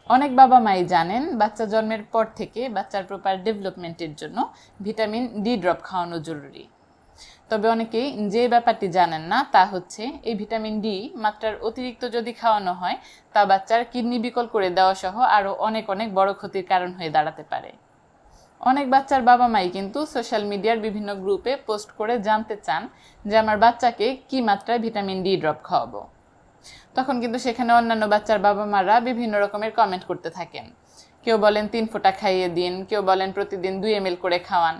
অনেক বাবা মাই জানেন বাচ্চা জন্মের পর থেকে বাচ্চার প্রপার ডেভেলপমেন্টের জন্য ভিটামিন ডি ড্রপ খাওয়ানো জরুরি। তবে অনেকেই যে ব্যাপারটি জানেন না তা হচ্ছে এই ভিটামিন ডি মাত্রার অতিরিক্ত যদি খাওয়ানো হয় তা বাচ্চার কিডনি বিকল করে দেওয়া সহ আরও অনেক অনেক বড় ক্ষতির কারণ হয়ে দাঁড়াতে পারে। অনেক বাচ্চার বাবা মাই কিন্তু সোশ্যাল মিডিয়ার বিভিন্ন গ্রুপে পোস্ট করে জানতে চান যে আমার বাচ্চাকে কি মাত্রায় ভিটামিন ডি ড্রপ খাওয়াবো। তখন কিন্তু সেখানে অন্যান্য বাচ্চার বাবা মারা বিভিন্ন রকমের কমেন্ট করতে থাকেন। কেউ বলেন 3 ফোঁটা খাইয়ে দিন, কেউ বলেন প্রতিদিন 2 ml করে খাওয়ান।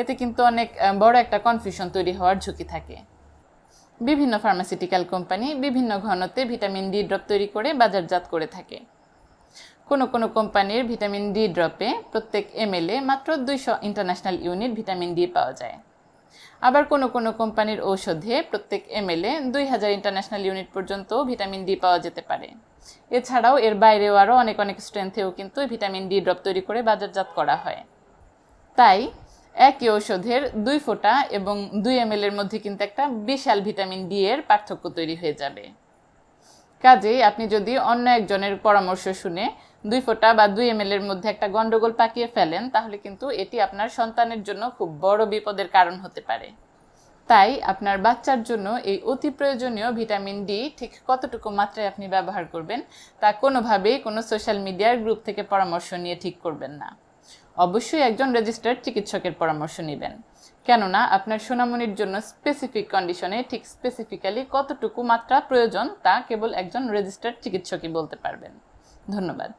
এতে কিন্তু অনেক বড় একটা কনফিউশন তৈরি হওয়ার ঝুঁকি থাকে। বিভিন্ন ফার্মাসিউটিক্যাল কোম্পানি বিভিন্ন ঘনত্বে ভিটামিন ডি ড্রপ তৈরি করে বাজারজাত করে থাকে। কোনো কোনো কোম্পানির ভিটামিন ডি ড্রপে প্রত্যেক ml মাত্র 200 ইন্টারন্যাশনাল ইউনিট ভিটামিন ডি পাওয়া যায়। আবার কোনো কোনো কোম্পানির ঔষধে প্রত্যেক ml 2000 ইন্টারন্যাশনাল ইউনিট পর্যন্ত ভিটামিন ডি পাওয়া যেতে পারে। এছাড়াও এর বাইরেও আরও অনেক অনেক স্ট্রেংথেও কিন্তু ভিটামিন ডি ড্রপ তৈরি করে বাজারজাত করা হয়। তাই একই ঔষধের 2 ফোঁটা এবং 2 ml এর মধ্যে কিন্তু একটা বিশাল ভিটামিন ডি এর পার্থক্য তৈরি হয়ে যাবে। কাজেই আপনি যদি অন্য একজনের পরামর্শ শুনে 2 ফোঁটা বা 2 ml এর মধ্যে একটা গন্ডগোল পাকিয়ে ফেলেন তাহলে কিন্তু এটি আপনার সন্তানের জন্য খুব বড় বিপদের কারণ হতে পারে। তাই আপনার বাচ্চার জন্য এই অতি প্রয়োজনীয় ভিটামিন ডি ঠিক কতটুকু মাত্রায় আপনি ব্যবহার করবেন তা কোনোভাবেই কোনো সোশ্যাল মিডিয়ার গ্রুপ থেকে পরামর্শ নিয়ে ঠিক করবেন না। অবশ্যই একজন রেজিস্টার্ড চিকিৎসকের পরামর্শ নেবেন, কেননা আপনার সোনামণির জন্য স্পেসিফিক কন্ডিশনে ঠিক স্পেসিফিক্যালি কতটুকু মাত্রা প্রয়োজন তা কেবল একজন রেজিস্টার্ড চিকিৎসকই বলতে পারবেন। ধন্যবাদ।